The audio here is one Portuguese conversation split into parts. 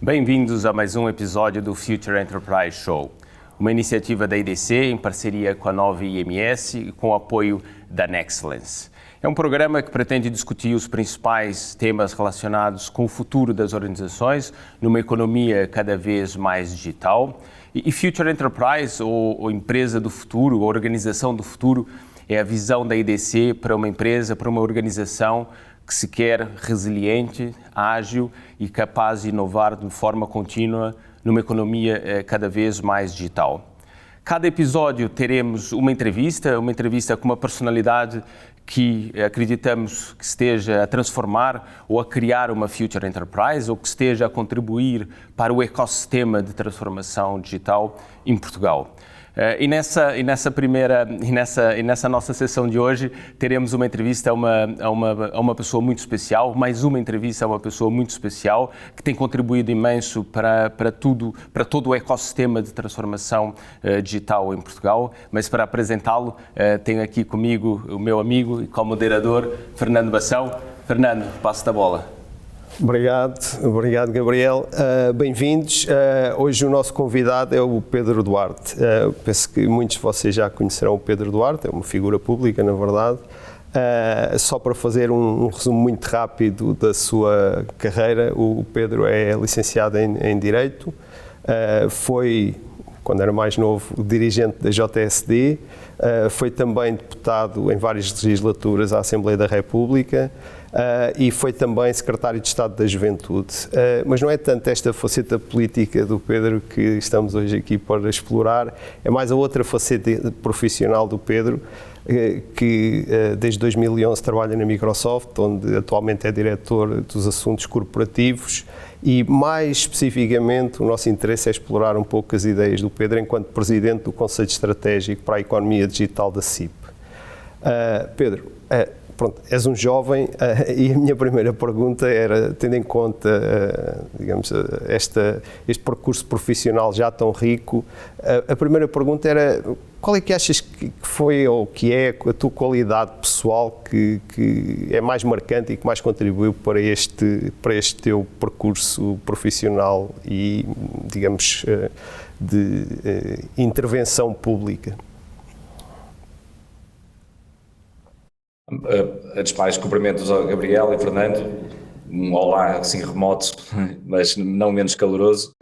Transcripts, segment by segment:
Bem-vindos a mais um episódio do Future Enterprise Show, uma iniciativa da IDC em parceria com a Nova IMS e com o apoio da Nexcellence. É um programa que pretende discutir os principais temas relacionados com o futuro das organizações numa economia cada vez mais digital. E Future Enterprise, ou empresa do futuro, ou organização do futuro, é a visão da IDC para uma empresa, para uma organização que se quer resiliente, ágil e capaz de inovar de forma contínua numa economia cada vez mais digital. Cada episódio teremos uma entrevista com uma personalidade que acreditamos que esteja a transformar ou a criar uma Future Enterprise ou que esteja a contribuir para o ecossistema de transformação digital em Portugal. E nessa nossa sessão de hoje teremos uma entrevista a uma pessoa muito especial, mais uma entrevista a uma pessoa muito especial que tem contribuído imenso para todo o ecossistema de transformação digital em Portugal. Mas para apresentá-lo tenho aqui comigo o meu amigo e co-moderador Fernando Bação. Fernando, passo da bola. Obrigado Gabriel. Bem-vindos. Hoje o nosso convidado é o Pedro Duarte. Penso que muitos de vocês já conhecerão o Pedro Duarte, é uma figura pública, na verdade. Só para fazer um resumo muito rápido da sua carreira, o Pedro é licenciado em Direito, foi, quando era mais novo, dirigente da JSD, foi também deputado em várias legislaturas à Assembleia da República, e foi também secretário de Estado da Juventude. Mas não é tanto esta faceta política do Pedro que estamos hoje aqui para explorar, é mais a outra faceta profissional do Pedro, que desde 2011 trabalha na Microsoft, onde atualmente é diretor dos assuntos corporativos, e mais especificamente o nosso interesse é explorar um pouco as ideias do Pedro enquanto presidente do Conselho Estratégico para a Economia Digital da CIP. Pedro, pronto, és um jovem e a minha primeira pergunta era, tendo em conta, digamos, este percurso profissional já tão rico, a primeira pergunta era, qual é que achas que foi ou que é a tua qualidade pessoal que é mais marcante e que mais contribuiu para este teu percurso profissional e, digamos, de intervenção pública? Antes de mais, cumprimentos ao Gabriel e Fernando, um olá assim remoto, mas não menos caloroso,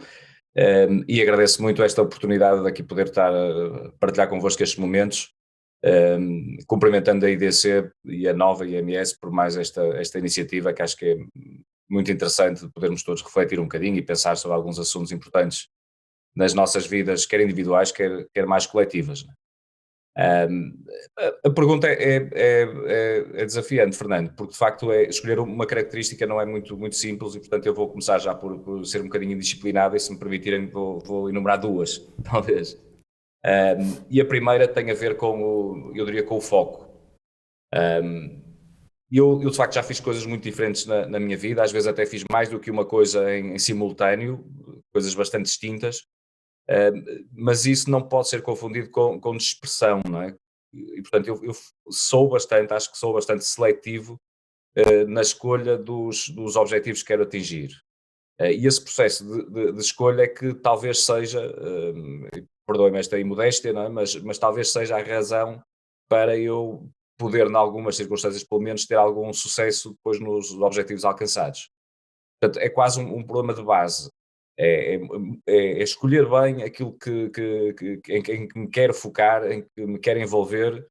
e agradeço muito esta oportunidade de aqui poder estar a partilhar convosco estes momentos, cumprimentando a IDC e a Nova IMS por mais esta iniciativa, que acho que é muito interessante de podermos todos refletir um bocadinho e pensar sobre alguns assuntos importantes nas nossas vidas, quer individuais, quer mais coletivas, né? A pergunta é desafiante, Fernando, porque de facto escolher uma característica não é muito simples e, portanto, eu vou começar já por ser um bocadinho indisciplinado e, se me permitirem, vou enumerar duas, talvez. E a primeira tem a ver eu diria, com o foco. Eu de facto já fiz coisas muito diferentes na minha vida, às vezes até fiz mais do que uma coisa em simultâneo, coisas bastante distintas. Mas isso não pode ser confundido com dispersão, não é? E portanto eu acho que sou bastante seletivo na escolha dos objetivos que quero atingir. E esse processo de escolha é que talvez seja, perdoem-me esta imodéstia, não é? Mas talvez seja a razão para eu poder, em algumas circunstâncias pelo menos, ter algum sucesso depois nos objetivos alcançados. Portanto, é quase um problema de base. É escolher bem aquilo em que me quero focar, em que me quero envolver,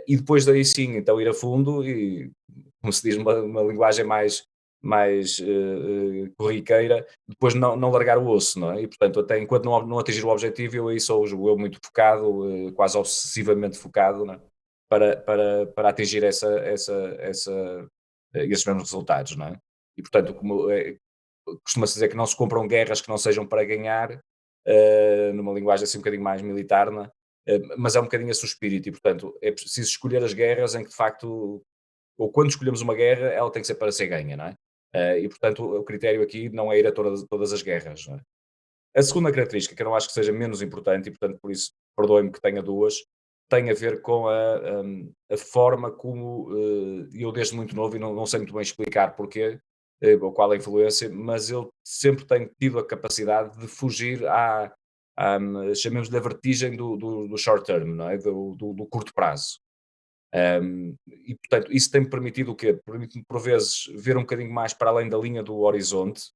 e depois daí sim, então ir a fundo e, como se diz, uma linguagem mais corriqueira, depois não largar o osso, não é? E portanto, até enquanto não atingir o objetivo, eu aí sou eu muito focado, quase obsessivamente focado, não é? Para atingir esses mesmos resultados, não é? E portanto, costuma-se dizer que não se compram guerras que não sejam para ganhar, numa linguagem assim um bocadinho mais militar, não é? Mas é um bocadinho esse o espírito e, portanto, é preciso escolher as guerras em que, de facto, ou quando escolhemos uma guerra, ela tem que ser para ser ganha, não é? E, portanto, o critério aqui não é ir a todas as guerras, não é? A segunda característica, que eu não acho que seja menos importante e, portanto, por isso, perdoem-me que tenha duas, tem a ver com a forma como eu, desde muito novo, e não sei muito bem explicar porquê, ou qual a influência, mas eu sempre tenho tido a capacidade de fugir chamemos-lhe a vertigem do short term, não é? Do curto prazo. E portanto, isso tem-me permitido o quê? Permite-me por vezes ver um bocadinho mais para além da linha do horizonte,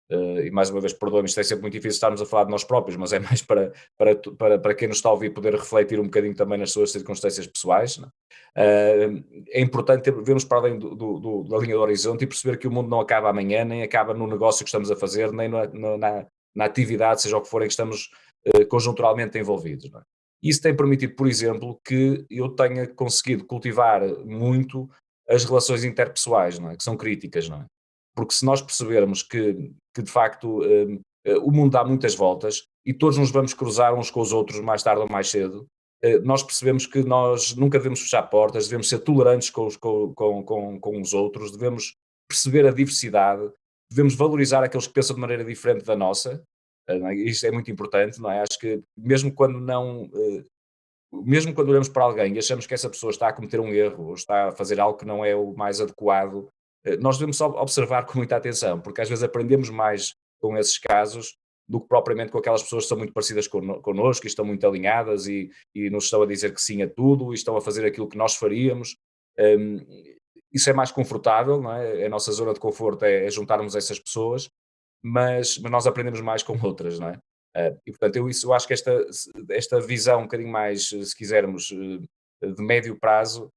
e mais uma vez, perdoa-me, isto é sempre muito difícil estarmos a falar de nós próprios, mas é mais para quem nos está a ouvir poder refletir um bocadinho também nas suas circunstâncias pessoais, não é? É importante vermos para além da linha do horizonte e perceber que o mundo não acaba amanhã, nem acaba no negócio que estamos a fazer, nem na atividade, seja o que for, em que estamos conjunturalmente envolvidos, não é? Isso tem permitido, por exemplo, que eu tenha conseguido cultivar muito as relações interpessoais, não é? Que são críticas, não é? Porque se nós percebermos que de facto o mundo dá muitas voltas e todos nos vamos cruzar uns com os outros mais tarde ou mais cedo, nós percebemos que nós nunca devemos fechar portas, devemos ser tolerantes com os outros, devemos perceber a diversidade, devemos valorizar aqueles que pensam de maneira diferente da nossa, não é? Isto é muito importante, não é? Acho que mesmo quando olhamos para alguém e achamos que essa pessoa está a cometer um erro ou está a fazer algo que não é o mais adequado, nós devemos só observar com muita atenção, porque às vezes aprendemos mais com esses casos do que propriamente com aquelas pessoas que são muito parecidas connosco e estão muito alinhadas e nos estão a dizer que sim a tudo e estão a fazer aquilo que nós faríamos. Um, Isso é mais confortável, não é? A nossa zona de conforto é juntarmos essas pessoas, mas nós aprendemos mais com outras, não é? E portanto, eu acho que esta visão um bocadinho mais, se quisermos, de médio prazo,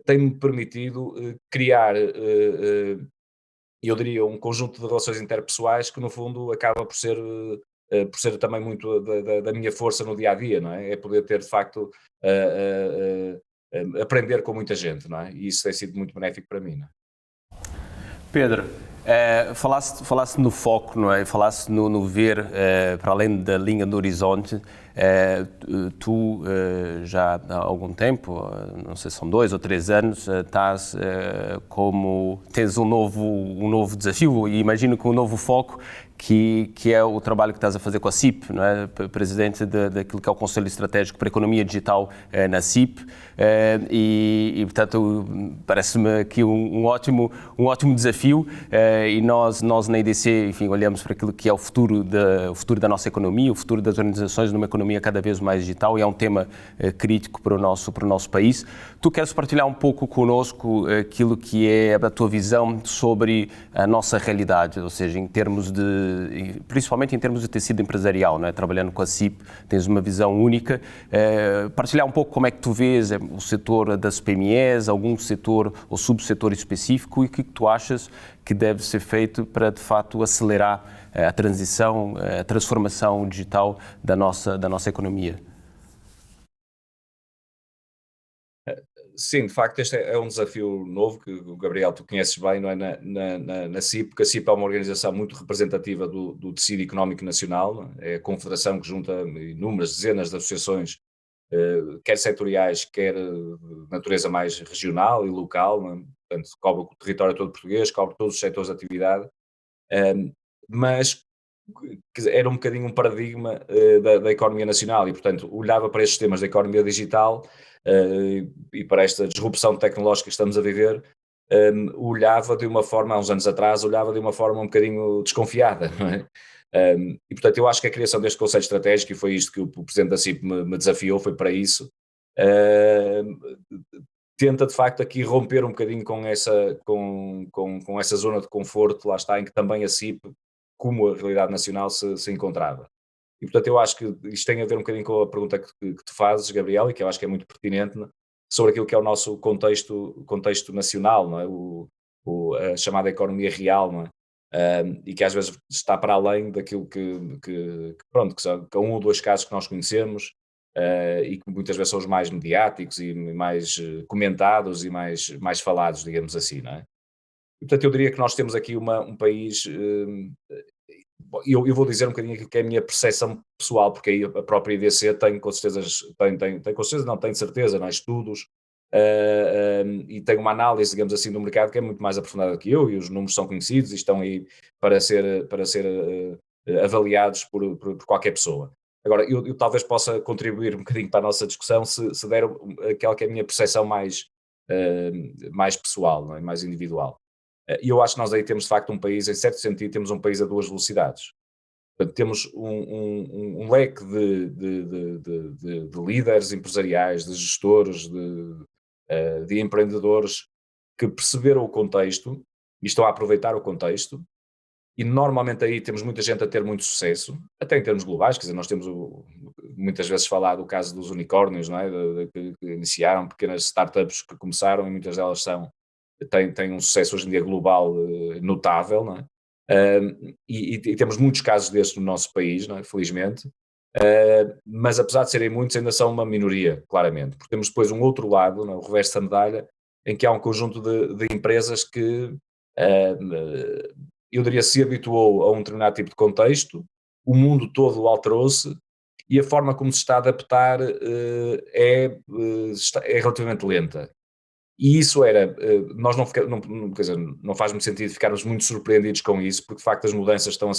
tem-me permitido criar, eu diria, um conjunto de relações interpessoais que no fundo acaba por ser também muito da minha força no dia a dia, não é? É poder ter de facto, aprender com muita gente, não é? E isso tem sido muito benéfico para mim, não é? Pedro, falaste no foco, não é? Falaste no ver para além da linha do horizonte. Tu já há algum tempo, não sei se são 2 ou 3 anos, tens um novo desafio e imagino que um novo foco que é o trabalho que estás a fazer com a CIP, não é? Presidente daquilo que é o Conselho Estratégico para a Economia Digital na CIP, e portanto parece-me aqui um ótimo desafio, e nós na IDC, enfim, olhamos para aquilo que é o futuro da nossa economia, o futuro das organizações numa economia cada vez mais digital, e é um tema crítico para o nosso país. Tu queres partilhar um pouco connosco aquilo que é a tua visão sobre a nossa realidade, ou seja, principalmente em termos de tecido empresarial, não é? Trabalhando com a CIP, tens uma visão única. Partilhar um pouco como é que tu vês o setor das PMEs, algum setor ou subsetor específico, e o que tu achas que deve ser feito para, de facto, acelerar a transição, a transformação digital da nossa economia. Sim, de facto, este é um desafio novo que o Gabriel, tu conheces bem, não é? Na CIP, porque a CIP é uma organização muito representativa do tecido económico nacional, não é? É a confederação que junta inúmeras dezenas de associações, quer setoriais, quer de natureza mais regional e local, não é? Portanto, cobre o território todo português, cobre todos os setores de atividade, mas era um bocadinho um paradigma da economia nacional e, portanto, olhava para estes temas da economia digital e para esta disrupção tecnológica que estamos a viver, olhava de uma forma, há uns anos atrás, olhava de uma forma um bocadinho desconfiada, não é? E, portanto, eu acho que a criação deste Conselho Estratégico, e foi isto que o Presidente da CIP me desafiou, foi para isso, tenta de facto aqui romper um bocadinho com essa zona de conforto, lá está, em que também a CIP, como a realidade nacional, se encontrava. E portanto eu acho que isto tem a ver um bocadinho com a pergunta que tu fazes, Gabriel, e que eu acho que é muito pertinente, né, sobre aquilo que é o nosso contexto nacional, não é? A chamada economia real, não é? E que às vezes está para além daquilo pronto, que um ou dois casos que nós conhecemos, e que muitas vezes são os mais mediáticos e mais comentados e mais falados, digamos assim, não é? E, portanto, eu diria que nós temos aqui um país, eu vou dizer um bocadinho aquilo que é a minha percepção pessoal, porque aí a própria IDC tem com certeza, não, tem certeza, não é? Estudos, e tem uma análise, digamos assim, do mercado que é muito mais aprofundada que eu, e os números são conhecidos e estão aí para ser avaliados por qualquer pessoa. Agora, eu talvez possa contribuir um bocadinho para a nossa discussão se der aquela que é a minha percepção mais pessoal, não é? Mais individual. E eu acho que nós aí temos de facto um país, em certo sentido, temos um país a duas velocidades. Portanto, temos um leque de líderes empresariais, de gestores, de empreendedores que perceberam o contexto e estão a aproveitar o contexto, e normalmente aí temos muita gente a ter muito sucesso, até em termos globais, quer dizer, nós temos muitas vezes falado do caso dos unicórnios, não é? Que iniciaram, pequenas startups que começaram, e muitas delas têm um sucesso hoje em dia global notável, não é? E temos muitos casos destes no nosso país, não é? Felizmente, mas apesar de serem muitos, ainda são uma minoria, claramente, porque temos depois um outro lado, não é? O reverso da medalha, em que há um conjunto de empresas que eu diria se habituou a um determinado tipo de contexto, o mundo todo alterou-se e a forma como se está a adaptar é relativamente lenta. E isso era, nós quer dizer, não faz muito sentido ficarmos muito surpreendidos com isso, porque de facto as mudanças estão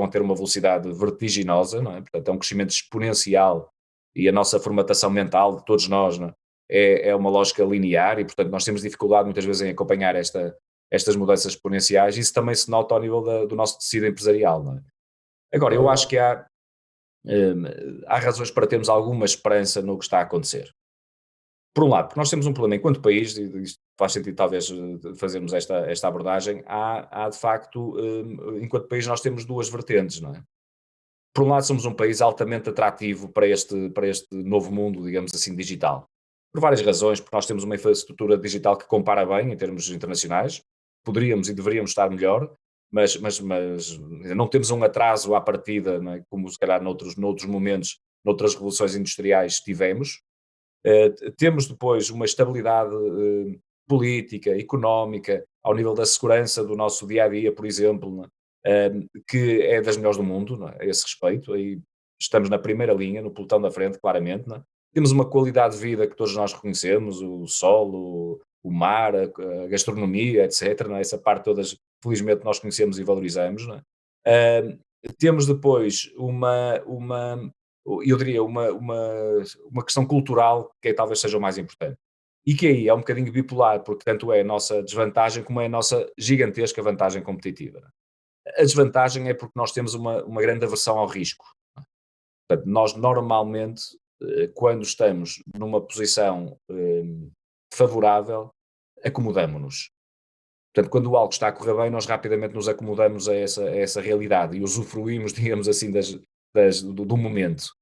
a ter uma velocidade vertiginosa, não é? Portanto, é um crescimento exponencial e a nossa formatação mental de todos nós, não é? É uma lógica linear e, portanto, nós temos dificuldade muitas vezes em acompanhar estas mudanças exponenciais, e isso também se nota ao nível do nosso tecido empresarial, não é? Agora, eu acho que há razões para termos alguma esperança no que está a acontecer. Por um lado, porque nós temos um problema enquanto país, e isto faz sentido talvez fazermos esta abordagem, há de facto, enquanto país nós temos duas vertentes, não é? Por um lado somos um país altamente atrativo para este novo mundo, digamos assim, digital. Por várias razões, porque nós temos uma infraestrutura digital que compara bem em termos internacionais, poderíamos e deveríamos estar melhor, mas não temos um atraso à partida, não é? Como se calhar noutros momentos, noutras revoluções industriais tivemos. Temos depois uma estabilidade política, económica, ao nível da segurança do nosso dia a dia, por exemplo, não é? Que é das melhores do mundo, não é? A esse respeito. Aí estamos na primeira linha, no pelotão da frente, claramente. Não é? Temos uma qualidade de vida que todos nós reconhecemos: o sol, o mar, a gastronomia, etc. Não é? Essa parte todas, felizmente, nós conhecemos e valorizamos. Não é? Temos depois eu diria, uma questão cultural que talvez seja o mais importante. E que aí é um bocadinho bipolar, porque tanto é a nossa desvantagem como é a nossa gigantesca vantagem competitiva. A desvantagem é porque nós temos uma grande aversão ao risco. Portanto, nós normalmente, quando estamos numa posição favorável, acomodamo-nos. Portanto, quando algo está a correr bem, nós rapidamente nos acomodamos a essa realidade e usufruímos, digamos assim, do momento.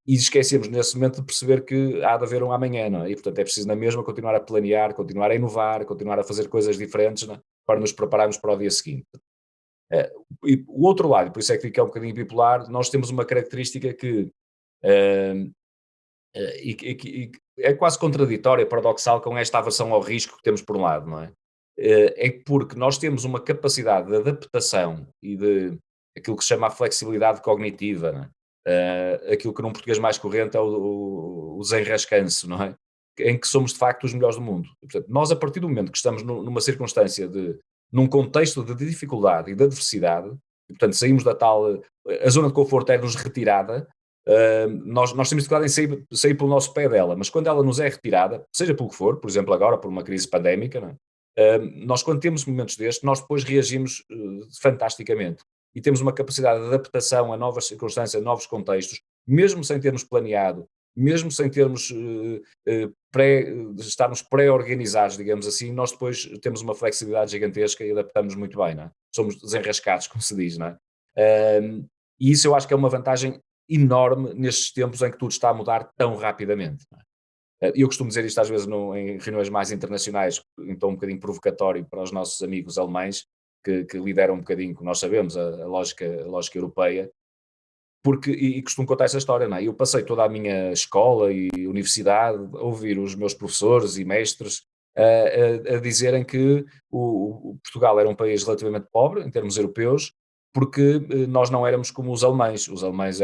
E esquecemos nesse momento de perceber que há de haver um amanhã, não é? E portanto é preciso na mesma continuar a planear, continuar a inovar, continuar a fazer coisas diferentes, não é? Para nos prepararmos para o dia seguinte. E o outro lado, por isso é que digo que é um bocadinho bipolar, nós temos uma característica que, eh, e que é quase contraditória, paradoxal com esta aversão ao risco que temos por um lado, não é? É porque nós temos uma capacidade de adaptação e de aquilo que se chama a flexibilidade cognitiva, não é? Aquilo que num português mais corrente é o desenrascanço, não é? Em que somos de facto os melhores do mundo. E, portanto, nós a partir do momento que estamos numa circunstância num contexto de dificuldade e de adversidade, e, portanto saímos da tal, a zona de conforto é-nos retirada, nós temos dificuldade em sair pelo nosso pé dela, mas quando ela nos é retirada, seja pelo que for, por exemplo agora por uma crise pandémica, não é? Nós quando temos momentos destes, nós depois reagimos fantasticamente e temos uma capacidade de adaptação a novas circunstâncias, a novos contextos, mesmo sem termos planeado, mesmo sem termos estarmos pré-organizados, digamos assim, nós depois temos uma flexibilidade gigantesca e adaptamos muito bem, não é? Somos desenrascados, como se diz, não é? E isso eu acho que é uma vantagem enorme nestes tempos em que tudo está a mudar tão rapidamente. Não é? Eu costumo dizer isto às vezes em reuniões mais internacionais, então um bocadinho provocatório para os nossos amigos alemães, que lideram um bocadinho, como nós sabemos, a lógica europeia, porque, e costumo contar essa história, não é? Eu passei toda a minha escola e universidade a ouvir os meus professores e mestres a dizerem que o Portugal era um país relativamente pobre, em termos europeus, porque nós não éramos como os alemães. Os alemães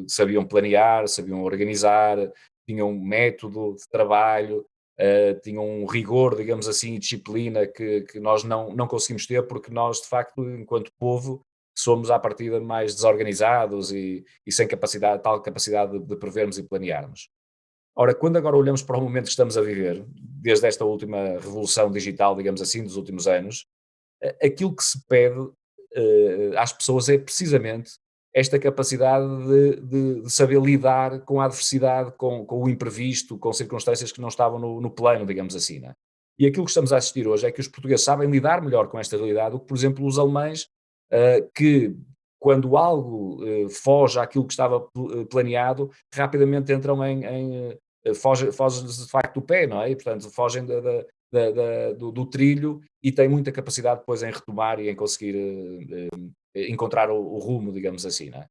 sabiam planear, sabiam organizar, tinham um método de trabalho, tinham um rigor, digamos assim, e disciplina que nós não conseguimos ter, porque nós, de facto, enquanto povo, somos à partida mais desorganizados e sem tal capacidade de prevermos e planearmos. Ora, quando agora olhamos para o momento que estamos a viver, desde esta última revolução digital, digamos assim, dos últimos anos, aquilo que se pede às pessoas é precisamente esta capacidade de saber lidar com a adversidade, com o imprevisto, com circunstâncias que não estavam no plano, digamos assim, não é? E aquilo que estamos a assistir hoje é que os portugueses sabem lidar melhor com esta realidade do que, por exemplo, os alemães, que quando algo foge àquilo que estava planeado, rapidamente entram fogem de facto do pé, não é? E, portanto, fogem do trilho e têm muita capacidade depois em retomar e em conseguir encontrar o rumo, digamos assim, não é?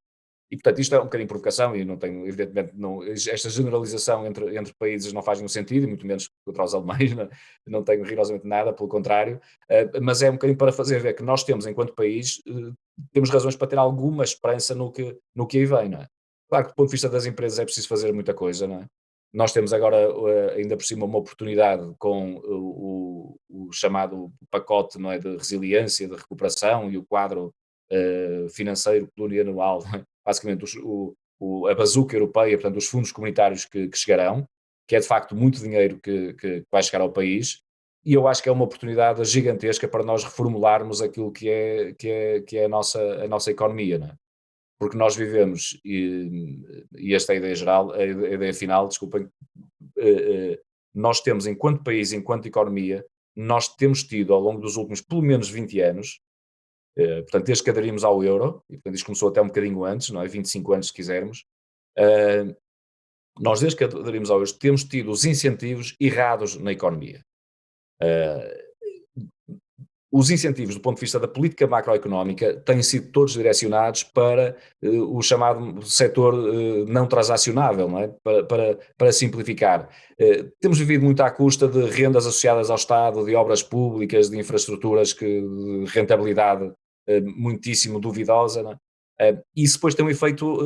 E, portanto, isto é um bocadinho de provocação e não tenho, evidentemente, esta generalização entre países não faz nenhum sentido, e muito menos contra os alemães, não tenho rigorosamente nada, pelo contrário, mas é um bocadinho para fazer ver que nós temos, enquanto país, temos razões para ter alguma esperança no que aí vem, não é? Claro que do ponto de vista das empresas é preciso fazer muita coisa, não é? Nós temos agora, ainda por cima, uma oportunidade com o chamado pacote, não é, de resiliência, de recuperação e o quadro financeiro plurianual, não é? Basicamente a bazuca europeia, portanto os fundos comunitários que chegarão, que é de facto muito dinheiro que vai chegar ao país, e eu acho que é uma oportunidade gigantesca para nós reformularmos aquilo que é a nossa economia, não é? Porque nós vivemos, e esta é a ideia geral, a ideia final, desculpem, nós temos enquanto país, enquanto economia, nós temos tido ao longo dos últimos pelo menos 20 anos, portanto, desde que aderimos ao euro, e portanto isto começou até um bocadinho antes, não é? 25 anos se quisermos, nós desde que aderimos ao euro temos tido os incentivos errados na economia. Os incentivos do ponto de vista da política macroeconómica têm sido todos direcionados para o chamado setor não transacionável, não é? Para simplificar. Temos vivido muito à custa de rendas associadas ao Estado, de obras públicas, de infraestruturas de rentabilidade muitíssimo duvidosa, não é? Isso depois tem um efeito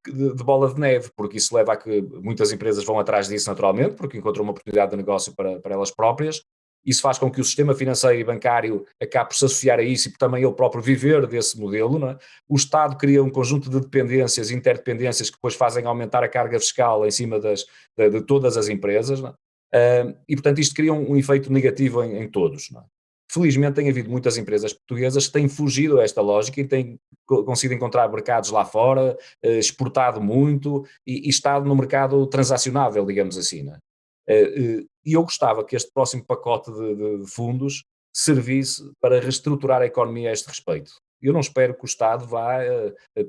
de bola de neve, porque isso leva a que muitas empresas vão atrás disso naturalmente, porque encontram uma oportunidade de negócio para elas próprias. Isso faz com que o sistema financeiro e bancário acabe por se associar a isso e por também ele próprio viver desse modelo, não é? O Estado cria um conjunto de dependências, interdependências, que depois fazem aumentar a carga fiscal em cima de todas as empresas, não é? E, portanto, isto cria um efeito negativo em todos, não é? Felizmente tem havido muitas empresas portuguesas que têm fugido a esta lógica e têm conseguido encontrar mercados lá fora, exportado muito e estado no mercado transacionável, digamos assim, não é? E eu gostava que este próximo pacote de fundos servisse para reestruturar a economia a este respeito. Eu não espero que o Estado vá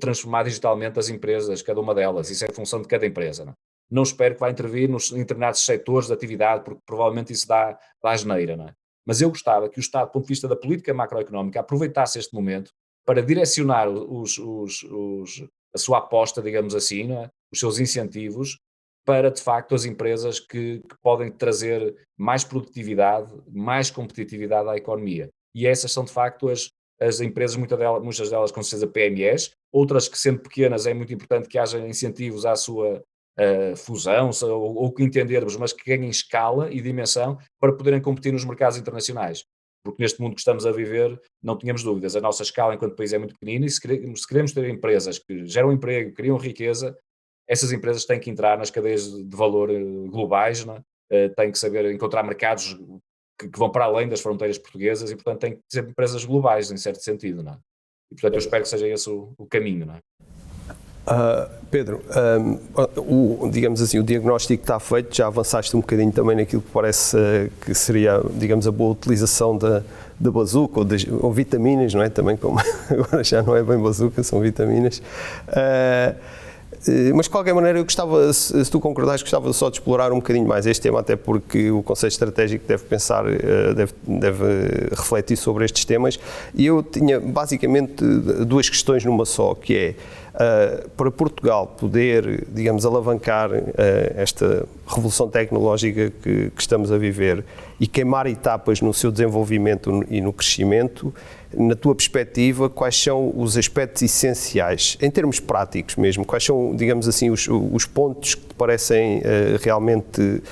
transformar digitalmente as empresas, cada uma delas, isso é função de cada empresa, não é? Não espero que vá intervir nos determinados setores de atividade, porque provavelmente isso dá asneira, não é? Mas eu gostava que o Estado, do ponto de vista da política macroeconómica, aproveitasse este momento para direcionar a sua aposta, digamos assim, não é? Os seus incentivos, para, de facto, as empresas que podem trazer mais produtividade, mais competitividade à economia. E essas são, de facto, as empresas, muitas delas com certeza PMEs, outras que, sendo pequenas, é muito importante que haja incentivos à sua fusão, ou que entendermos, mas que ganhem escala e dimensão para poderem competir nos mercados internacionais. Porque neste mundo que estamos a viver, não tínhamos dúvidas, a nossa escala enquanto país é muito pequenina e se queremos ter empresas que geram emprego, criam riqueza, essas empresas têm que entrar nas cadeias de valor globais, não é? Têm que saber encontrar mercados que vão para além das fronteiras portuguesas e, portanto, têm que ser empresas globais, em certo sentido, não é? E, portanto, eu espero que seja esse o caminho, não é? Pedro, digamos assim, o diagnóstico está feito, já avançaste um bocadinho também naquilo que parece que seria, digamos, a boa utilização da bazuca ou vitaminas, não é? Também, como agora já não é bem bazuca, são vitaminas. Mas de qualquer maneira eu gostava, se tu concordares, gostava só de explorar um bocadinho mais este tema, até porque o Conselho Estratégico deve pensar, deve refletir sobre estes temas, e eu tinha basicamente duas questões numa só, que é, para Portugal poder, digamos, alavancar esta revolução tecnológica que estamos a viver e queimar etapas no seu desenvolvimento e no crescimento, na tua perspectiva, quais são os aspectos essenciais, em termos práticos mesmo, quais são, digamos assim, os pontos que parecem realmente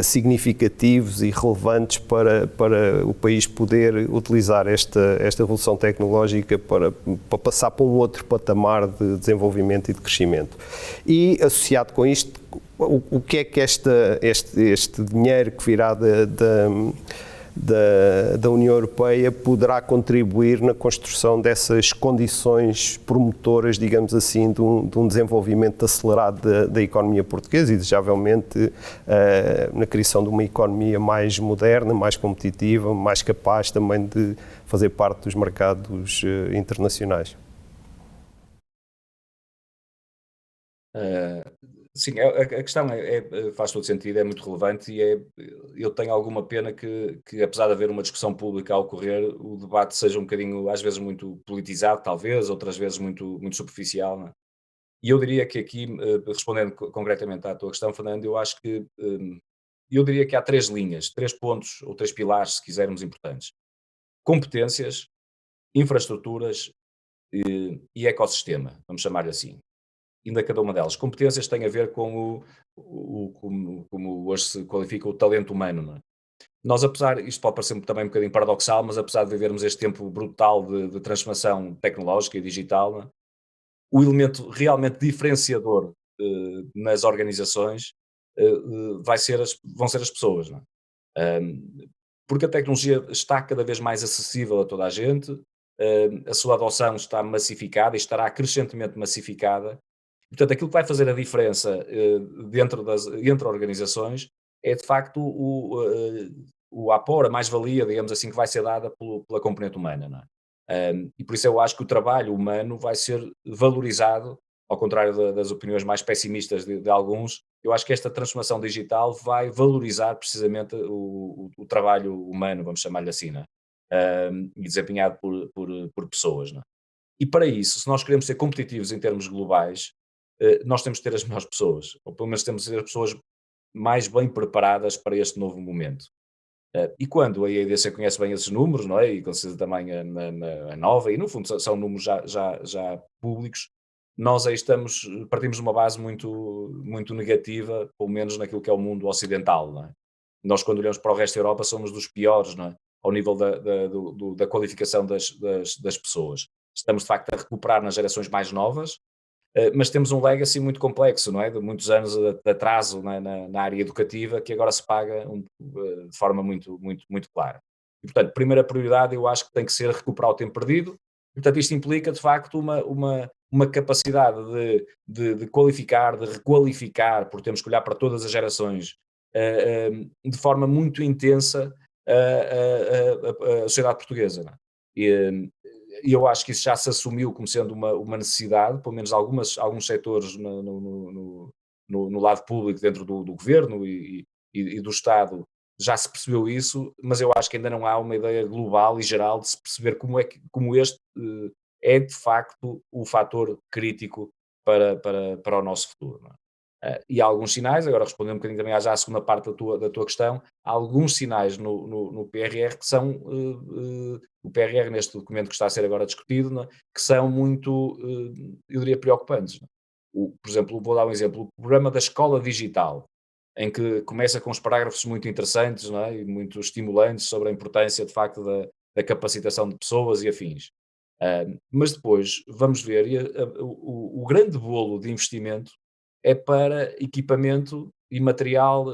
significativos e relevantes para o país poder utilizar esta revolução tecnológica para passar para um outro patamar de desenvolvimento e de crescimento. E associado com isto, o que é que este dinheiro que virá da União Europeia poderá contribuir na construção dessas condições promotoras, digamos assim, de um desenvolvimento acelerado da economia portuguesa e, desejavelmente, na criação de uma economia mais moderna, mais competitiva, mais capaz também de fazer parte dos mercados internacionais? Sim, a questão faz todo sentido, é muito relevante e eu tenho alguma pena que, apesar de haver uma discussão pública a ocorrer, o debate seja um bocadinho, às vezes, muito politizado, talvez, outras vezes muito superficial, não é? E eu diria que aqui, respondendo concretamente à tua questão, Fernando, eu acho que, eu diria que há três linhas, três pontos ou três pilares, se quisermos, importantes. Competências, infraestruturas e ecossistema, vamos chamar-lhe assim. Ainda cada uma delas. Competências tem a ver com como hoje se qualifica o talento humano, não é? Nós, isto pode parecer também um bocadinho paradoxal, mas apesar de vivermos este tempo brutal de transformação tecnológica e digital, não é? O elemento realmente diferenciador nas organizações vão ser as pessoas, não é? Porque a tecnologia está cada vez mais acessível a toda a gente, a sua adoção está massificada e estará crescentemente massificada. Portanto, aquilo que vai fazer a diferença entre organizações é, de facto, o apor, a mais-valia, digamos assim, que vai ser dada pela componente humana, não é? E por isso eu acho que o trabalho humano vai ser valorizado, ao contrário das opiniões mais pessimistas de alguns. Eu acho que esta transformação digital vai valorizar precisamente o trabalho humano, vamos chamar-lhe assim, não é? E desempenhado por pessoas, não é? E para isso, se nós queremos ser competitivos em termos globais, nós temos que ter as melhores pessoas, ou pelo menos temos que ter as pessoas mais bem preparadas para este novo momento. E quando a EIDC conhece bem esses números, não é? E com certeza também a Nova, e no fundo são números já públicos, nós aí partimos de uma base muito negativa, pelo menos naquilo que é o mundo ocidental, não é? Nós, quando olhamos para o resto da Europa, somos dos piores, não é? Ao nível da qualificação das pessoas. Estamos, de facto, a recuperar nas gerações mais novas, mas temos um legacy muito complexo, não é? De muitos anos de atraso na área educativa, que agora se paga de forma muito clara. E, portanto, primeira prioridade eu acho que tem que ser recuperar o tempo perdido. E, portanto, isto implica, de facto, uma capacidade de qualificar, de requalificar, porque temos que olhar para todas as gerações, de forma muito intensa a sociedade portuguesa, não é? E eu acho que isso já se assumiu como sendo uma necessidade, pelo menos alguns setores no lado público, dentro do governo e do Estado, já se percebeu isso, mas eu acho que ainda não há uma ideia global e geral de se perceber como este é de facto o fator crítico para o nosso futuro, não é? E há alguns sinais, agora respondendo um bocadinho também já à segunda parte da tua questão, há alguns sinais no PRR que são, o PRR neste documento que está a ser agora discutido, não é? Que são muito, eu diria, preocupantes, não é? Por exemplo, vou dar um exemplo, o programa da escola digital, em que começa com uns parágrafos muito interessantes, não é? E muito estimulantes sobre a importância, de facto, da capacitação de pessoas e afins. Mas depois vamos ver, o grande bolo de investimento é para equipamento e material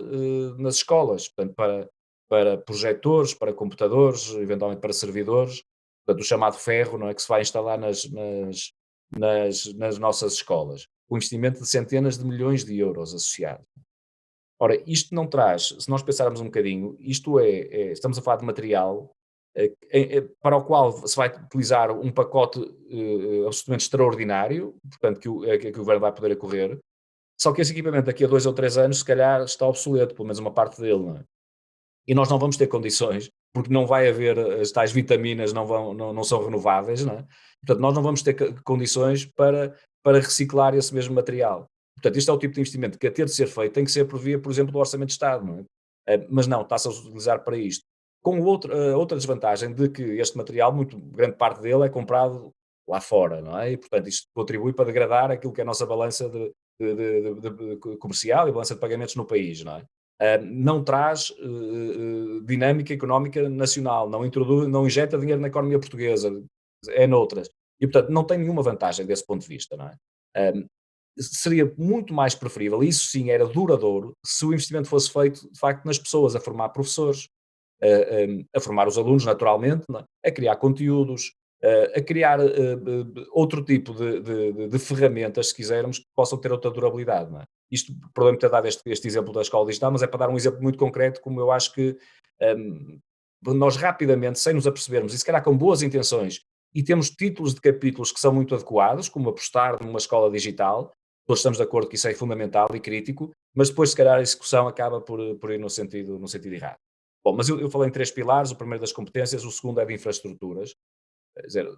nas escolas, portanto, para projetores, para computadores, eventualmente para servidores, portanto, o chamado ferro, não é, que se vai instalar nas nossas escolas. O investimento de centenas de milhões de euros associado. Ora, isto não traz, se nós pensarmos um bocadinho, isto estamos a falar de material para o qual se vai utilizar um pacote absolutamente extraordinário, portanto, que o governo vai poder acorrer, só que esse equipamento daqui a 2 ou 3 anos se calhar está obsoleto, pelo menos uma parte dele, não é? E nós não vamos ter condições, porque não vai haver, as tais vitaminas não são renováveis, não é? Portanto, nós não vamos ter condições para reciclar esse mesmo material. Portanto, este é o tipo de investimento que a ter de ser feito tem que ser por via, por exemplo, do Orçamento de Estado, não é? Mas não, está-se a utilizar para isto. Com outra desvantagem de que este material, grande parte dele é comprado lá fora, não é? E, portanto, isto contribui para degradar aquilo que é a nossa balança comercial e balança de pagamentos no país, não é? Não traz dinâmica económica nacional, não injeta dinheiro na economia portuguesa, é noutras. E, portanto, não tem nenhuma vantagem desse ponto de vista, não é? Seria muito mais preferível, e isso sim era duradouro, se o investimento fosse feito, de facto, nas pessoas, a formar professores, a formar os alunos, naturalmente, não é? A criar conteúdos, a criar outro tipo de ferramentas, se quisermos, que possam ter outra durabilidade, não é? Isto, perdão-me ter dado este exemplo da escola digital, mas é para dar um exemplo muito concreto, como eu acho que um, nós rapidamente, sem nos apercebermos, e se calhar com boas intenções, e temos títulos de capítulos que são muito adequados, como apostar numa escola digital, todos estamos de acordo que isso é fundamental e crítico, mas depois, se calhar, a execução acaba por ir no sentido errado. Bom, mas eu falei em 3 pilares, o primeiro das competências, o segundo é de infraestruturas. Quer dizer,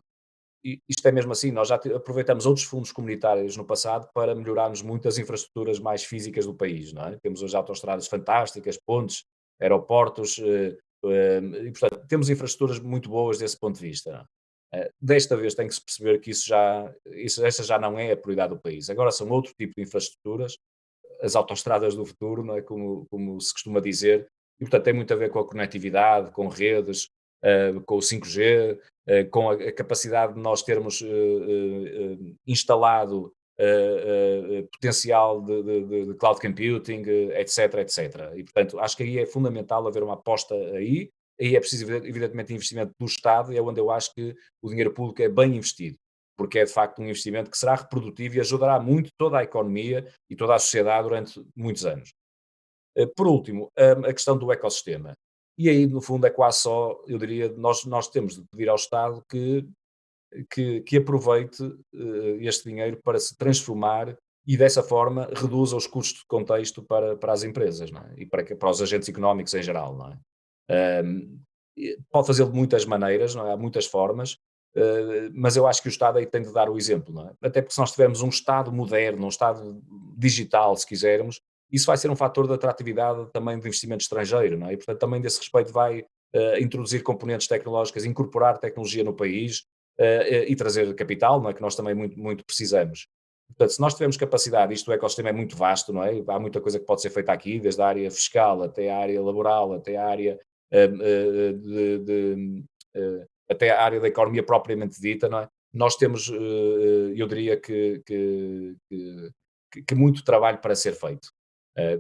isto é mesmo assim, nós já aproveitamos outros fundos comunitários no passado para melhorarmos muitas infraestruturas mais físicas do país, não é? Temos hoje autoestradas fantásticas, pontes, aeroportos, e portanto temos infraestruturas muito boas desse ponto de vista. Desta vez tem que se perceber que essa já não é a prioridade do país. Agora são outro tipo de infraestruturas, as autoestradas do futuro, não é? Como se costuma dizer, e portanto tem muito a ver com a conectividade, com redes, com o 5G, com a capacidade de nós termos instalado potencial de cloud computing, etc, etc. E portanto acho que aí é fundamental haver uma aposta aí é preciso evidentemente investimento do Estado, e é onde eu acho que o dinheiro público é bem investido, porque é de facto um investimento que será reprodutivo e ajudará muito toda a economia e toda a sociedade durante muitos anos. Por último, a questão do ecossistema. E aí, no fundo, é quase só, eu diria, nós temos de pedir ao Estado que aproveite este dinheiro para se transformar e dessa forma reduza os custos de contexto para as empresas, não é? E para os agentes económicos em geral, não é? Pode fazê-lo de muitas maneiras, não é? Há muitas formas, mas eu acho que o Estado aí tem de dar o exemplo, não é? Até porque se nós tivermos um Estado moderno, um Estado digital, se quisermos, isso vai ser um fator de atratividade também de investimento estrangeiro, não é? E portanto também desse respeito vai introduzir componentes tecnológicas, incorporar tecnologia no país e trazer capital, não é? Que nós também muito, muito precisamos. Portanto, se nós tivermos capacidade, isto o ecossistema é muito vasto, não é? Há muita coisa que pode ser feita aqui, desde a área fiscal até a área laboral, até a área até a área da economia propriamente dita, não é? Nós temos, eu diria que muito trabalho para ser feito.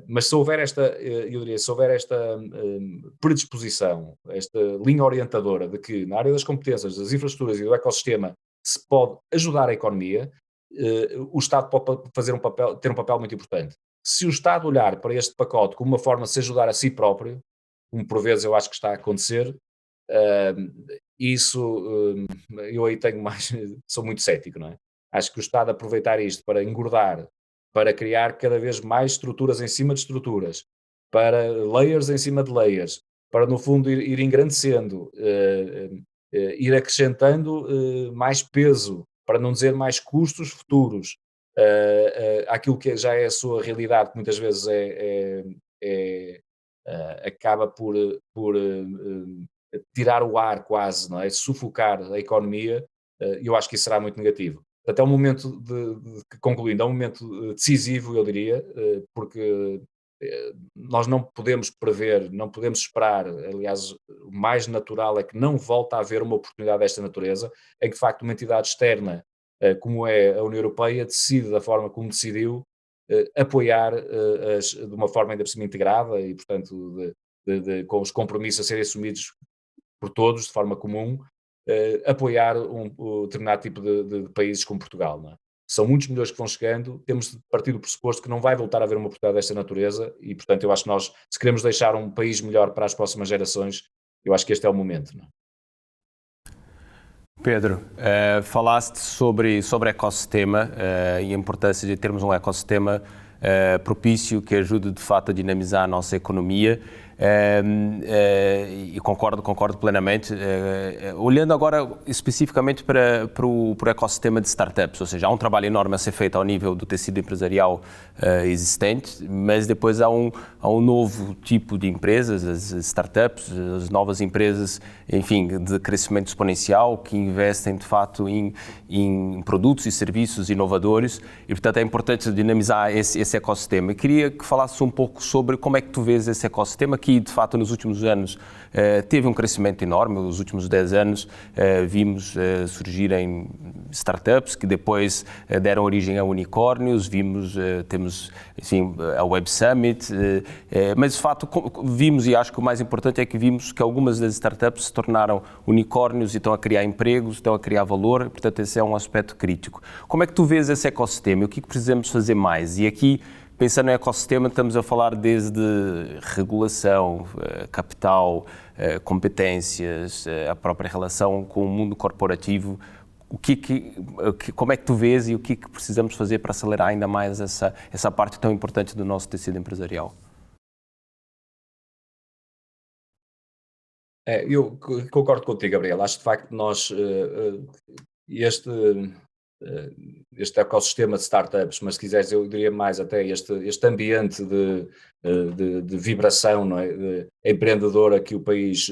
Mas se houver eu diria, se houver esta predisposição, esta linha orientadora de que na área das competências, das infraestruturas e do ecossistema se pode ajudar a economia, o Estado pode ter um papel muito importante. Se o Estado olhar para este pacote como uma forma de se ajudar a si próprio, como por vezes eu acho que está a acontecer, eu aí sou muito cético, não é? Acho que o Estado aproveitar isto para engordar, para criar cada vez mais estruturas em cima de estruturas, para layers em cima de layers, para no fundo ir engrandecendo, ir acrescentando mais peso, para não dizer mais custos futuros, àquilo que já é a sua realidade, que muitas vezes acaba por tirar o ar quase, não é? Sufocar a economia, e eu acho que isso será muito negativo. Portanto, é um momento, concluindo, é um momento decisivo, eu diria, porque nós não podemos prever, não podemos esperar, aliás, o mais natural é que não volte a haver uma oportunidade desta natureza, em que de facto uma entidade externa, como é a União Europeia, decide da forma como decidiu, apoiar de uma forma ainda por cima integrada e, portanto, com os compromissos a serem assumidos por todos, de forma comum, apoiar um determinado tipo de países como Portugal, não é? São muitos milhões que vão chegando, temos de partir do pressuposto que não vai voltar a haver uma oportunidade desta natureza e, portanto, eu acho que nós, se queremos deixar um país melhor para as próximas gerações, eu acho que este é o momento, não é? Pedro, falaste sobre ecossistema e a importância de termos um ecossistema propício que ajude de fato a dinamizar a nossa economia. E concordo plenamente. Olhando agora especificamente para o ecossistema de startups, ou seja, há um trabalho enorme a ser feito ao nível do tecido empresarial existente, mas depois há um novo tipo de empresas, as startups, as novas empresas, enfim, de crescimento exponencial, que investem de facto em produtos e serviços inovadores, e portanto é importante dinamizar esse ecossistema. Eu queria que falasses um pouco sobre como é que tu vês esse ecossistema, que de facto nos últimos anos teve um crescimento enorme. Nos últimos 10 anos vimos surgirem startups que depois deram origem a unicórnios, temos enfim, a Web Summit, mas de facto vimos, e acho que o mais importante é que vimos que algumas das startups se tornaram unicórnios e estão a criar empregos, estão a criar valor, portanto esse é um aspecto crítico. Como é que tu vês esse ecossistema e o que precisamos fazer mais? E aqui, pensando no ecossistema, estamos a falar desde regulação, capital, competências, a própria relação com o mundo corporativo. Como é que tu vês e o que precisamos fazer para acelerar ainda mais essa parte tão importante do nosso tecido empresarial? Eu concordo contigo, Gabriel. Acho de facto que este, este ecossistema de startups, mas se quiseres eu diria mais até este ambiente de vibração, não é? Empreendedora que o país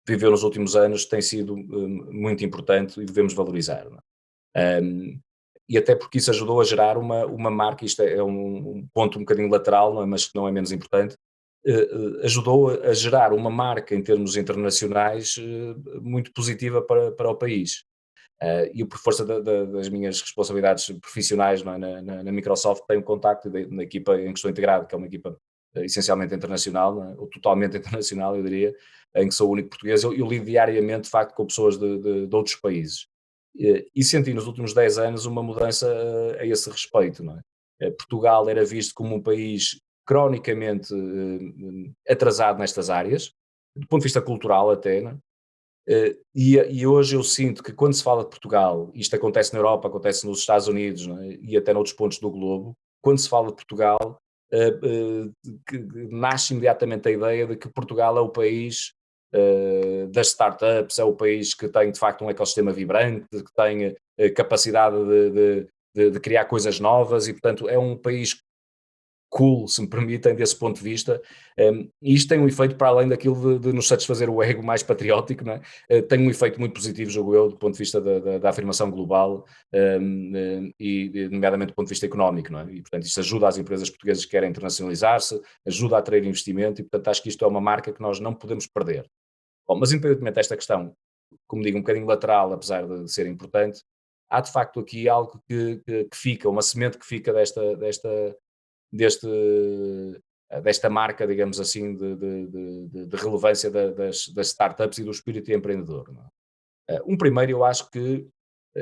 viveu nos últimos anos tem sido muito importante e devemos valorizar. Não é? E até porque isso ajudou a gerar uma marca, isto é um ponto um bocadinho lateral, não é? Mas que não é menos importante, ajudou a gerar uma marca em termos internacionais muito positiva para o país. E eu, por força das minhas responsabilidades profissionais, não é? na Microsoft, tenho contacto na equipa em que estou integrado, que é uma equipa essencialmente internacional, não é? Ou totalmente internacional, eu diria, em que sou o único português. Eu lido diariamente, de facto, com pessoas de outros países. E senti nos últimos 10 anos uma mudança a esse respeito, não é? Portugal era visto como um país cronicamente atrasado nestas áreas, do ponto de vista cultural até, não é? E hoje eu sinto que quando se fala de Portugal, isto acontece na Europa, acontece nos Estados Unidos, não é? E até noutros pontos do globo, quando se fala de Portugal, que nasce imediatamente a ideia de que Portugal é o país das startups, é o país que tem de facto um ecossistema vibrante, que tem capacidade de criar coisas novas e portanto é um país cool, se me permitem, desse ponto de vista, e isto tem um efeito para além daquilo de nos satisfazer o ego mais patriótico, não é? Tem um efeito muito positivo, julgo eu, do ponto de vista da afirmação global e nomeadamente do ponto de vista económico, não é? E portanto isto ajuda as empresas portuguesas que querem internacionalizar-se, ajuda a atrair investimento e portanto acho que isto é uma marca que nós não podemos perder. Bom, mas independentemente desta questão, como digo, um bocadinho lateral, apesar de ser importante, há de facto aqui algo que fica, uma semente que fica deste, desta marca, digamos assim, de relevância das startups e do espírito empreendedor. Não é? Um primeiro, eu acho que,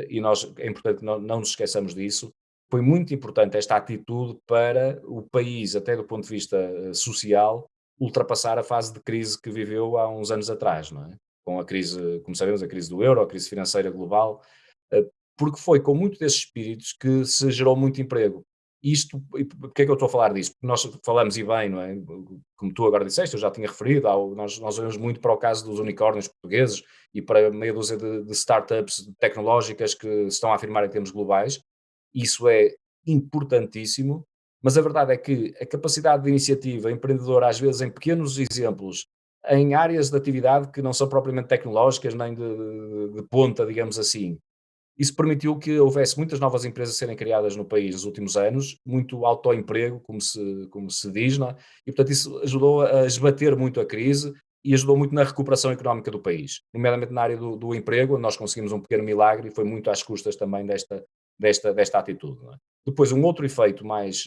e nós, é importante que não nos esqueçamos disso, foi muito importante esta atitude para o país, até do ponto de vista social, ultrapassar a fase de crise que viveu há uns anos atrás, não é? Com a crise, como sabemos, a crise do euro, a crise financeira global, porque foi com muito desses espíritos que se gerou muito emprego. Isto, e porque é que eu estou a falar disto? Porque nós falamos e bem, não é? Como tu agora disseste, eu já tinha referido, nós olhamos muito para o caso dos unicórnios portugueses e para meia dúzia de startups tecnológicas que se estão a afirmar em termos globais. Isso é importantíssimo, mas a verdade é que a capacidade de iniciativa empreendedora, às vezes em pequenos exemplos, em áreas de atividade que não são propriamente tecnológicas nem de ponta, digamos assim, isso permitiu que houvesse muitas novas empresas a serem criadas no país nos últimos anos, muito autoemprego, como se diz, não é? E portanto isso ajudou a esbater muito a crise e ajudou muito na recuperação económica do país, nomeadamente na área do emprego, onde nós conseguimos um pequeno milagre e foi muito às custas também desta atitude. Não é? Depois um outro efeito mais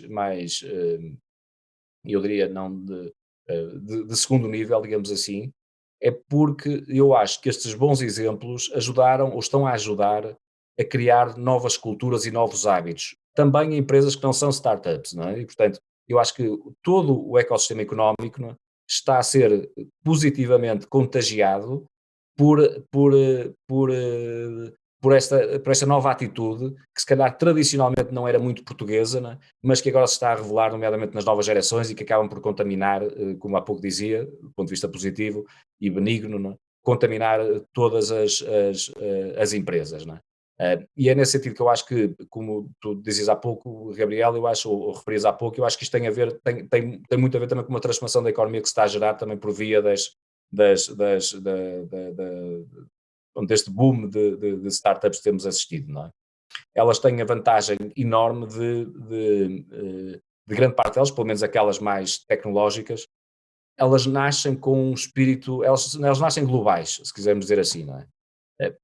eu diria não de segundo nível, digamos assim, é porque eu acho que estes bons exemplos ajudaram ou estão a ajudar a criar novas culturas e novos hábitos, também em empresas que não são startups, não é? E portanto, eu acho que todo o ecossistema económico, não é, está a ser positivamente contagiado por por esta nova atitude, que se calhar tradicionalmente não era muito portuguesa, né? Mas que agora se está a revelar, nomeadamente nas novas gerações, e que acabam por contaminar, como há pouco dizia, do ponto de vista positivo e benigno, né? Contaminar todas as empresas. Né? E é nesse sentido que eu acho que, como tu dizias há pouco, Gabriel, eu acho, ou referias há pouco, eu acho que isto tem a ver, tem muito a ver também com uma transformação da economia que se está a gerar também por via deste boom de startups que temos assistido, não é? Elas têm a vantagem enorme de grande parte delas, pelo menos aquelas mais tecnológicas, elas nascem com um espírito, elas nascem globais, se quisermos dizer assim, não é?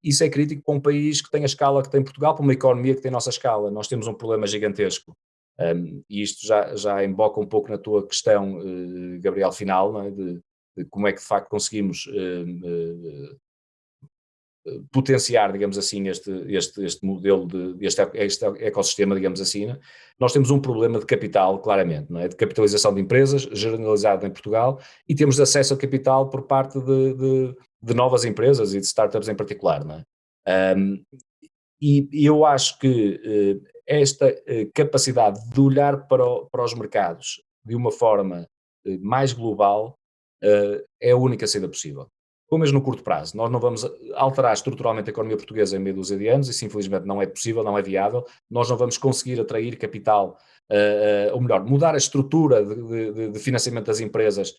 Isso é crítico para um país que tem a escala que tem Portugal, para uma economia que tem a nossa escala. Nós temos um problema gigantesco. E isto já emboca um pouco na tua questão, Gabriel, final, não é? De como é que de facto conseguimos potenciar, digamos assim, este modelo, este ecossistema, digamos assim. Né? Nós temos um problema de capital, claramente, não é? De capitalização de empresas, generalizado em Portugal, e temos acesso a capital por parte de novas empresas e de startups em particular. Não é? E eu acho que esta capacidade de olhar para os mercados de uma forma mais global é a única saída possível. Pelo menos no curto prazo. Nós não vamos alterar estruturalmente a economia portuguesa em meia dúzia de anos, isso infelizmente não é possível, não é viável. Nós não vamos conseguir atrair capital, ou melhor, mudar a estrutura de financiamento das empresas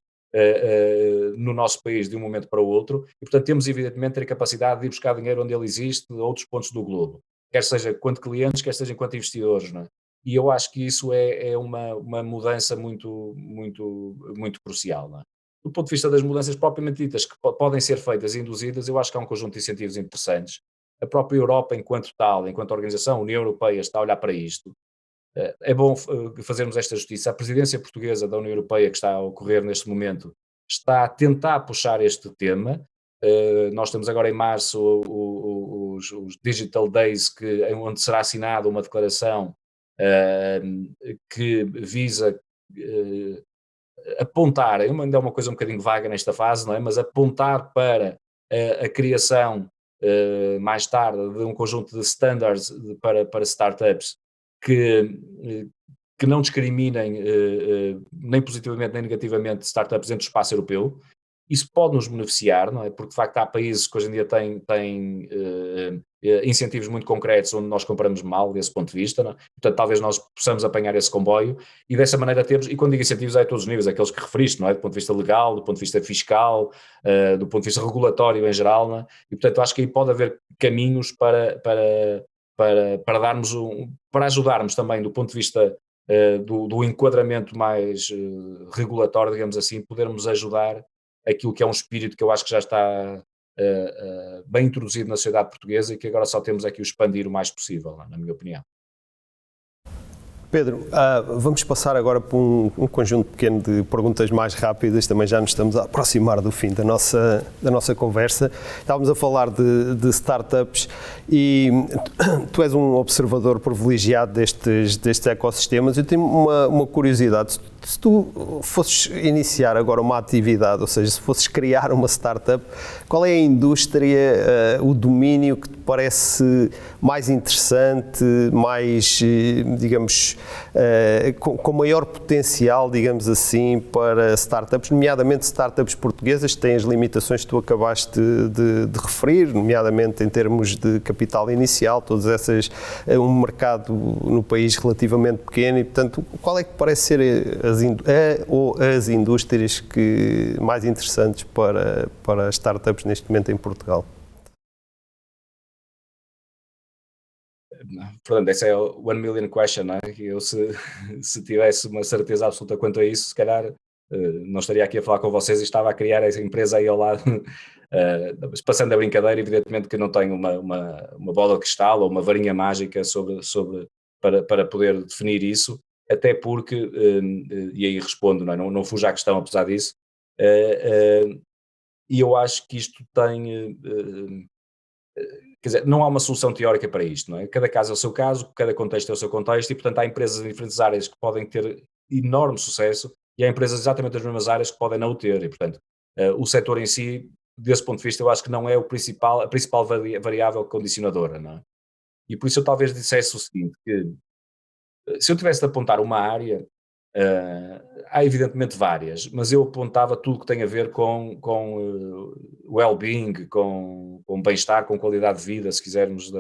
no nosso país de um momento para o outro, e portanto temos evidentemente ter a capacidade de ir buscar dinheiro onde ele existe, de outros pontos do globo, quer seja quanto clientes, quer seja enquanto investidores, não é? E eu acho que isso é uma mudança muito, muito, muito crucial, não é? Do ponto de vista das mudanças propriamente ditas, que podem ser feitas e induzidas, eu acho que há um conjunto de incentivos interessantes. A própria Europa, enquanto tal, enquanto organização, a União Europeia está a olhar para isto. É bom fazermos esta justiça. A presidência portuguesa da União Europeia, que está a ocorrer neste momento, está a tentar puxar este tema. Nós temos agora em março os Digital Days, onde será assinada uma declaração que visa apontar, ainda é uma coisa um bocadinho vaga nesta fase, não é? Mas apontar para a criação mais tarde de um conjunto de standards para startups que não discriminem nem positivamente nem negativamente startups dentro do espaço europeu. Isso pode nos beneficiar, não é? Porque de facto há países que hoje em dia têm incentivos muito concretos onde nós compramos mal desse ponto de vista, não é? Portanto talvez nós possamos apanhar esse comboio e dessa maneira temos, e quando digo incentivos é a todos os níveis, aqueles que referiste, não é? Do ponto de vista legal, do ponto de vista fiscal, do ponto de vista regulatório em geral, não é? E portanto acho que aí pode haver caminhos para darmos para ajudarmos também do ponto de vista do enquadramento mais regulatório, digamos assim, podermos ajudar aquilo que é um espírito que eu acho que já está bem introduzido na sociedade portuguesa e que agora só temos aqui o expandir o mais possível, na minha opinião. Pedro, vamos passar agora para um conjunto pequeno de perguntas mais rápidas, também já nos estamos a aproximar do fim da nossa conversa. Estávamos a falar de startups e tu és um observador privilegiado destes ecossistemas. Eu tenho uma curiosidade, se tu fosses iniciar agora uma atividade, ou seja, se fosses criar uma startup, qual é a indústria, o domínio que te parece mais interessante, mais, digamos, com maior potencial, digamos assim, para startups, nomeadamente startups portuguesas que têm as limitações que tu acabaste de referir, nomeadamente em termos de capital inicial, todas essas, um mercado no país relativamente pequeno e, portanto, qual é que parece ser as indústrias mais interessantes para startups neste momento em Portugal? Portanto, essa é a 1 million question, não é? Eu se tivesse uma certeza absoluta quanto a isso, se calhar não estaria aqui a falar com vocês e estava a criar essa empresa aí ao lado, passando a brincadeira, evidentemente que não tenho uma bola de cristal ou uma varinha mágica para poder definir isso, até porque, e aí respondo, não fujo à questão apesar disso, e eu acho que isto tem... Quer dizer, não há uma solução teórica para isto, não é? Cada caso é o seu caso, cada contexto é o seu contexto e, portanto, há empresas em diferentes áreas que podem ter enorme sucesso e há empresas exatamente nas mesmas áreas que podem não o ter e, portanto, o setor em si desse ponto de vista, eu acho que não é a principal variável condicionadora, não é? E por isso eu talvez dissesse o seguinte, que se eu tivesse de apontar uma área, há evidentemente várias, mas eu apontava tudo que tem a ver com well-being, com bem-estar, com qualidade de vida, se quisermos,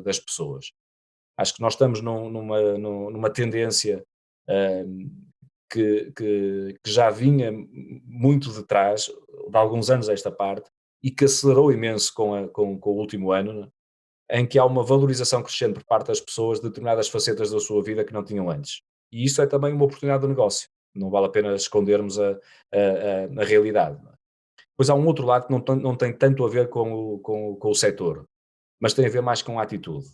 das pessoas. Acho que nós estamos numa tendência que já vinha muito de trás, de alguns anos a esta parte, e que acelerou imenso com o último ano, né, em que há uma valorização crescente por parte das pessoas de determinadas facetas da sua vida que não tinham antes. E isso é também uma oportunidade de negócio. Não vale a pena escondermos a realidade. Não é? Pois há um outro lado que não tem tanto a ver com o setor, mas tem a ver mais com a atitude.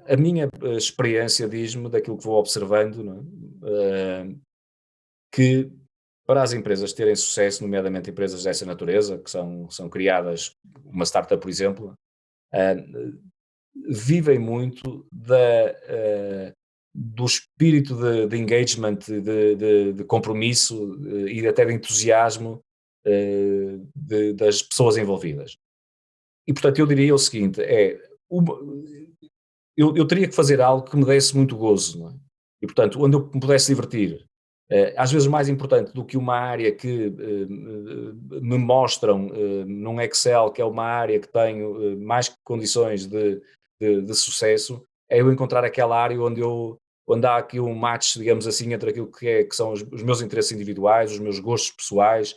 A minha experiência diz-me, daquilo que vou observando, não é? Que para as empresas terem sucesso, nomeadamente empresas dessa natureza, que são criadas, uma startup, por exemplo, vivem muito do espírito de engagement, de compromisso e até de entusiasmo das pessoas envolvidas. E, portanto, eu diria o seguinte, eu teria que fazer algo que me desse muito gozo, não é? E, portanto, onde eu me pudesse divertir. Às vezes mais importante do que uma área que me mostram num Excel, que é uma área que tenho mais condições de sucesso, é eu encontrar aquela área onde há aqui um match, digamos assim, entre aquilo que são os meus interesses individuais, os meus gostos pessoais,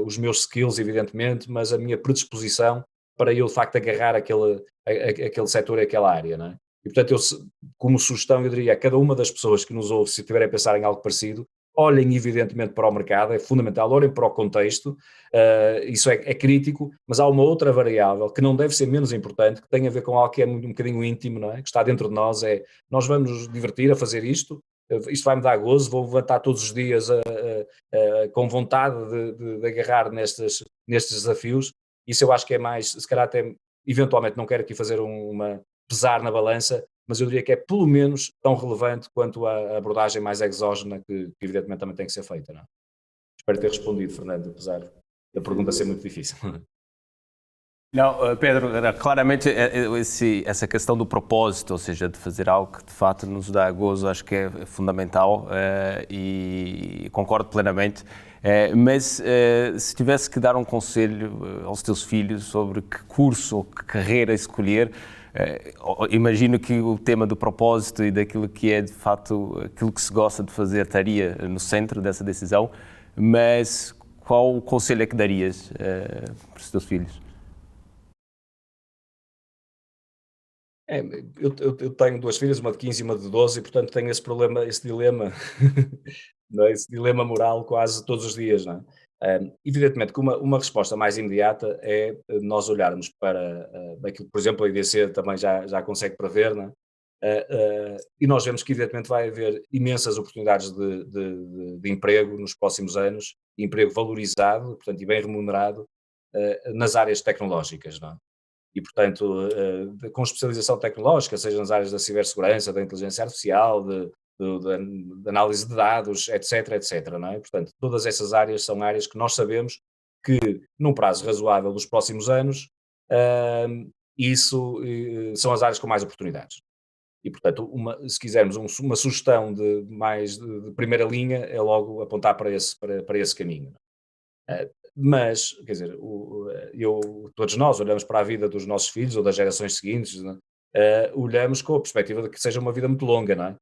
os meus skills, evidentemente, mas a minha predisposição para eu, de facto, agarrar aquele setor e aquela área, não é? E, portanto, como sugestão, eu diria a cada uma das pessoas que nos ouve, se estiverem a pensar em algo parecido, olhem evidentemente para o mercado, é fundamental, olhem para o contexto, isso é crítico, mas há uma outra variável que não deve ser menos importante, que tem a ver com algo que é um bocadinho íntimo, não é? Que está dentro de nós, nós vamos nos divertir a fazer isto vai-me dar gozo, vou levantar todos os dias com vontade de agarrar nestes desafios, isso eu acho que é mais, se calhar até, eventualmente não quero aqui fazer pesar na balança, mas eu diria que é pelo menos tão relevante quanto a abordagem mais exógena que evidentemente também tem que ser feita. Não é? Espero ter respondido, Fernando, apesar da pergunta ser muito difícil. Não, Pedro, claramente essa questão do propósito, ou seja, de fazer algo que de fato nos dá gozo, acho que é fundamental e concordo plenamente. Mas se tivesse que dar um conselho aos teus filhos sobre que curso ou que carreira escolher, imagino que o tema do propósito e daquilo que é de facto aquilo que se gosta de fazer estaria no centro dessa decisão, mas qual conselho é que darias para os teus filhos? Eu tenho duas filhas, uma de 15 e uma de 12, e portanto tenho esse problema, esse dilema, não é? Esse dilema moral quase todos os dias, não é? Evidentemente que uma resposta mais imediata é nós olharmos para aquilo que, por exemplo, a IDC também já consegue prever, não é? E nós vemos que evidentemente vai haver imensas oportunidades de emprego nos próximos anos, emprego valorizado, portanto, e bem remunerado, nas áreas tecnológicas, não é? E, portanto, com especialização tecnológica, seja nas áreas da cibersegurança, da inteligência artificial, de análise de dados, etc, etc, não é? Portanto, todas essas áreas são áreas que nós sabemos que, num prazo razoável dos próximos anos, isso são as áreas com mais oportunidades. E, portanto, se quisermos uma sugestão de primeira linha, é logo apontar para esse caminho. Mas, quer dizer, todos nós olhamos para a vida dos nossos filhos ou das gerações seguintes, não é? Olhamos com a perspectiva de que seja uma vida muito longa, não é?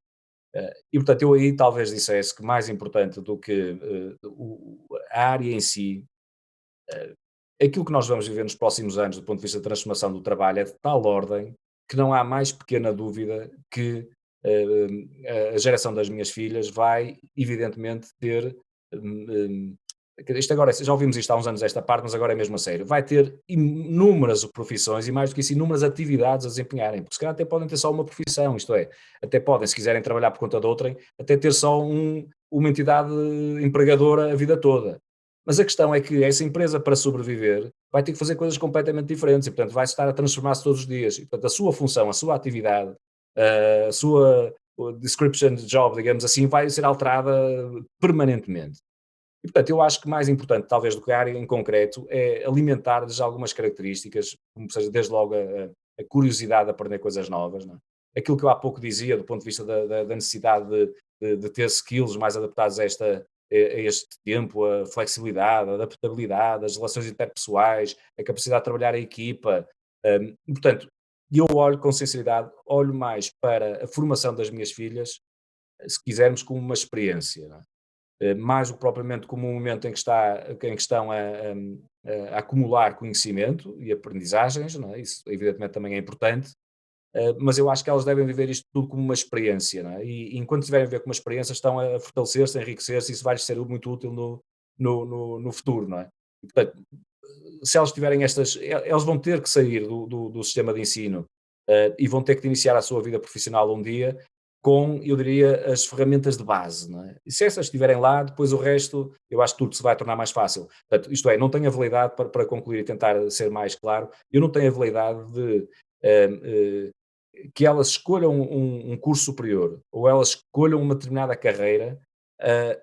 E, portanto, eu aí talvez dissesse que mais importante do que a área em si, aquilo que nós vamos viver nos próximos anos do ponto de vista da transformação do trabalho é de tal ordem que não há mais pequena dúvida que a geração das minhas filhas vai, evidentemente, ter isto agora, já ouvimos isto há uns anos esta parte, mas agora é mesmo a sério, vai ter inúmeras profissões e mais do que isso, inúmeras atividades a desempenharem, porque se calhar até podem ter só uma profissão, isto é, até podem, se quiserem trabalhar por conta de outrem, até ter só uma entidade empregadora a vida toda. Mas a questão é que essa empresa, para sobreviver, vai ter que fazer coisas completamente diferentes e, portanto, vai estar a transformar-se todos os dias. E, portanto, a sua função, a sua atividade, a sua description de job, digamos assim, vai ser alterada permanentemente. E, portanto, eu acho que mais importante, talvez, do que a área em concreto, é alimentar-lhes algumas características, como seja, desde logo a curiosidade de aprender coisas novas, não é? Aquilo que eu há pouco dizia, do ponto de vista da necessidade de ter skills mais adaptados a este tempo, a flexibilidade, a adaptabilidade, as relações interpessoais, a capacidade de trabalhar em equipa. E, portanto, eu olho com sinceridade, olho mais para a formação das minhas filhas, se quisermos, como uma experiência, não é? Mais do que propriamente como um momento em que estão a acumular conhecimento e aprendizagens, não é? Isso evidentemente também é importante, mas eu acho que elas devem viver isto tudo como uma experiência, não é? E enquanto estiverem a ver como uma experiência, estão a fortalecer-se, a enriquecer-se, e isso vai-lhes ser muito útil no futuro, não é? E, portanto, se elas tiverem elas vão ter que sair do sistema de ensino, e vão ter que iniciar a sua vida profissional um dia com, eu diria, as ferramentas de base, não é? E se essas estiverem lá, depois o resto, eu acho que tudo se vai tornar mais fácil. Portanto, isto é, não tenho a veleidade, para concluir e tentar ser mais claro, eu não tenho a veleidade de que elas escolham um curso superior, ou elas escolham uma determinada carreira, ah,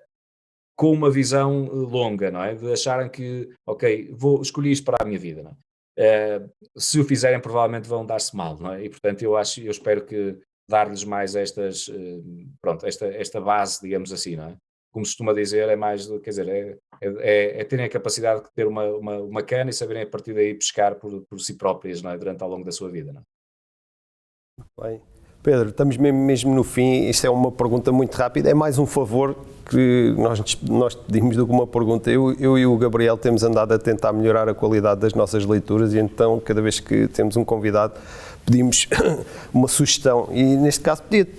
com uma visão longa, não é? De acharem que, ok, escolhi isto para a minha vida, não é? Se o fizerem, provavelmente vão dar-se mal, não é? E portanto, eu espero que dar-lhes mais pronto, esta base, digamos assim, não é? Como se costuma dizer, é mais, quer dizer, é terem a capacidade de ter uma cana e saberem a partir daí pescar por si próprias, não é? Durante ao longo da sua vida, não é? Bem, Pedro, estamos mesmo no fim. Isto é uma pergunta muito rápida. É mais um favor que nós pedimos do que uma pergunta. Eu e o Gabriel temos andado a tentar melhorar a qualidade das nossas leituras, e então, cada vez que temos um convidado, pedimos uma sugestão. E neste caso, pedia-te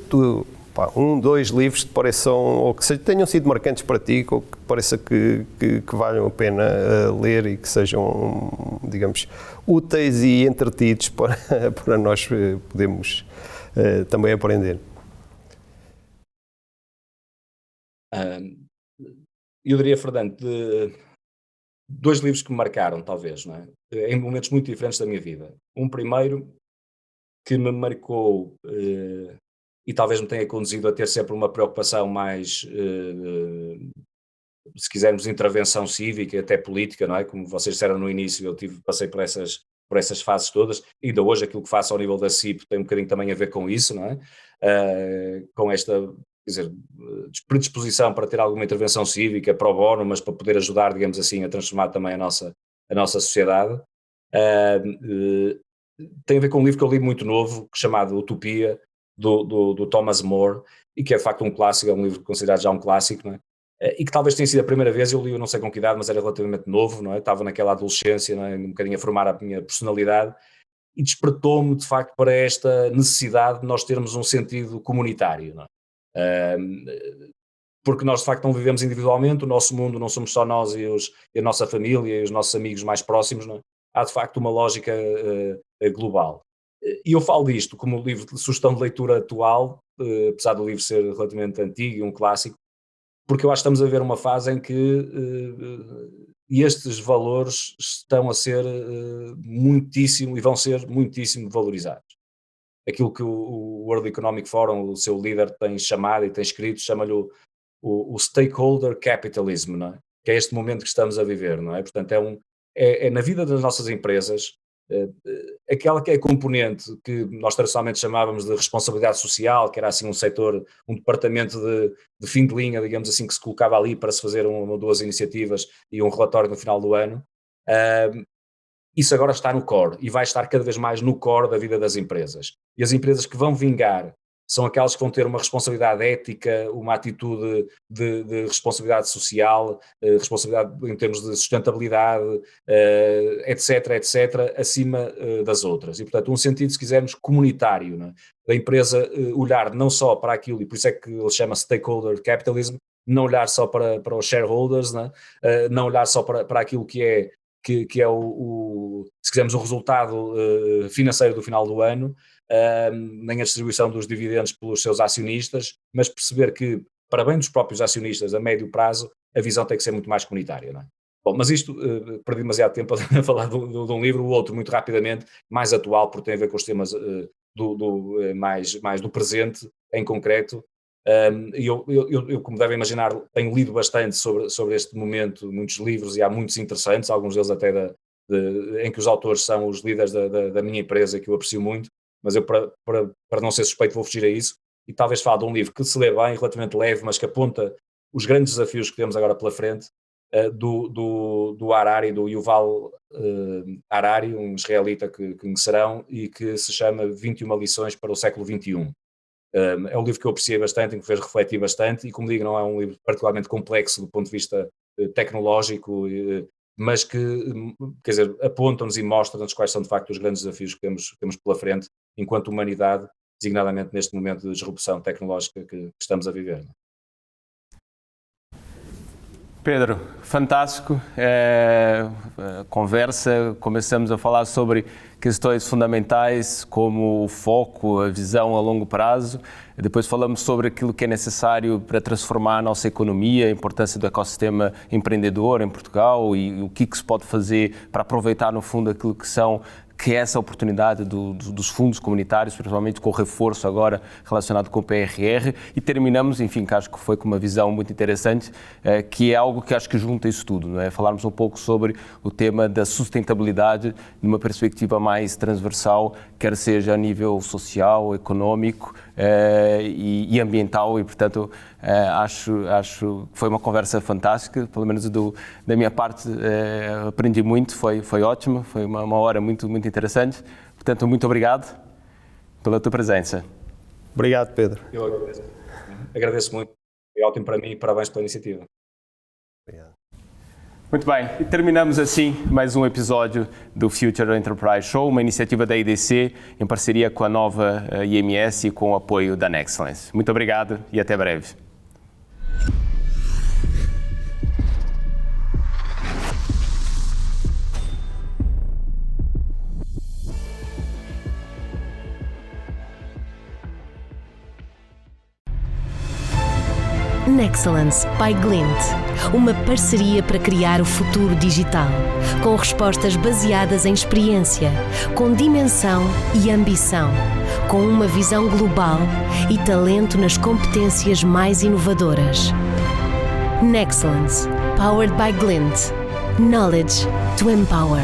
dois livros que pareçam, ou que tenham sido marcantes para ti, ou que pareça que valham a pena ler e que sejam, digamos, úteis e entretidos para nós podermos também aprender. Eu diria, Fernando, dois livros que me marcaram, talvez, não é? Em momentos muito diferentes da minha vida. Um primeiro que me marcou, e talvez me tenha conduzido a ter sempre uma preocupação mais, se quisermos, intervenção cívica, até política, não é? Como vocês disseram no início, passei por essas fases todas. Ainda hoje aquilo que faço ao nível da CIP tem um bocadinho também a ver com isso, não é? Com esta, quer dizer, predisposição para ter alguma intervenção cívica, pro bono, mas para poder ajudar, digamos assim, a transformar também a nossa sociedade. Tem a ver com um livro que eu li muito novo, chamado Utopia, do Thomas More, e que é de facto um clássico, é um livro considerado já um clássico, não é? E que talvez tenha sido a primeira vez, eu li, eu não sei com que idade, mas era relativamente novo, não é? Estava naquela adolescência, não é? Um bocadinho a formar a minha personalidade, e despertou-me de facto para esta necessidade de nós termos um sentido comunitário, não é? Porque nós de facto não vivemos individualmente, o nosso mundo não somos só nós e a nossa família e os nossos amigos mais próximos, não é? Há de facto uma lógica global. E eu falo disto como livro de sugestão de leitura atual, apesar do livro ser relativamente antigo e um clássico, porque eu acho que estamos a ver uma fase em que estes valores estão a ser muitíssimo, e vão ser muitíssimo valorizados. Aquilo que o World Economic Forum, o seu líder, tem chamado e tem escrito, chama-lhe o stakeholder capitalism, não é? Que é este momento que estamos a viver, não é? Portanto, é na vida das nossas empresas, aquela que é a componente que nós tradicionalmente chamávamos de responsabilidade social, que era assim um setor, um departamento de fim de linha, digamos assim, que se colocava ali para se fazer uma ou duas iniciativas e um relatório no final do ano. Isso agora está no core e vai estar cada vez mais no core da vida das empresas. E as empresas que vão vingar são aquelas que vão ter uma responsabilidade ética, uma atitude de responsabilidade social, responsabilidade em termos de sustentabilidade, etc., etc., acima das outras. E, portanto, um sentido, se quisermos, comunitário, não é? Da empresa olhar não só para aquilo, e por isso é que ele chama stakeholder capitalism, não olhar só para os shareholders, não é? Não olhar só para aquilo que é se quisermos, o resultado financeiro do final do ano, nem a distribuição dos dividendos pelos seus acionistas, mas perceber que, para bem dos próprios acionistas, a médio prazo, a visão tem que ser muito mais comunitária, não é? Bom, mas isto, perdi demasiado tempo a falar de um livro. O outro, muito rapidamente, mais atual, porque tem a ver com os temas mais do presente, em concreto, E eu, como devem imaginar, tenho lido bastante sobre este momento, muitos livros, e há muitos interessantes, alguns deles até em que os autores são os líderes da minha empresa, que eu aprecio muito, mas eu, para não ser suspeito, vou fugir a isso, e talvez fale de um livro que se lê bem, relativamente leve, mas que aponta os grandes desafios que temos agora pela frente, do Harari, do Yuval Harari, um israelita que conhecerão, e que se chama 21 lições para o século XXI. É um livro que eu apreciei bastante, em que me fez refletir bastante, e como digo, não é um livro particularmente complexo do ponto de vista tecnológico, mas que, quer dizer, aponta-nos e mostra-nos quais são de facto os grandes desafios que temos pela frente enquanto humanidade, designadamente neste momento de disrupção tecnológica que estamos a viver. Pedro, fantástico conversa. Começamos a falar sobre questões fundamentais como o foco, a visão a longo prazo. Depois falamos sobre aquilo que é necessário para transformar a nossa economia, a importância do ecossistema empreendedor em Portugal e o que se pode fazer para aproveitar, no fundo, aquilo que é essa oportunidade dos fundos comunitários, principalmente com o reforço agora relacionado com o PRR, e terminamos, enfim, que acho que foi com uma visão muito interessante, que é algo que acho que junta isso tudo, não é? Falarmos um pouco sobre o tema da sustentabilidade numa perspectiva mais transversal, quer seja a nível social, económico e ambiental, e portanto acho que foi uma conversa fantástica, pelo menos da minha parte aprendi muito, foi ótimo, foi uma hora muito interessante, portanto muito obrigado pela tua presença. Obrigado, Pedro. Eu agradeço muito, é ótimo para mim e parabéns pela iniciativa. Obrigado. Muito bem, e terminamos assim mais um episódio do Future Enterprise Show, uma iniciativa da IDC em parceria com a nova IMS e com o apoio da Nexcellence. Muito obrigado e até breve. Nexcellence by Glint, uma parceria para criar o futuro digital, com respostas baseadas em experiência, com dimensão e ambição, com uma visão global e talento nas competências mais inovadoras. Nexcellence, powered by Glint, knowledge to empower.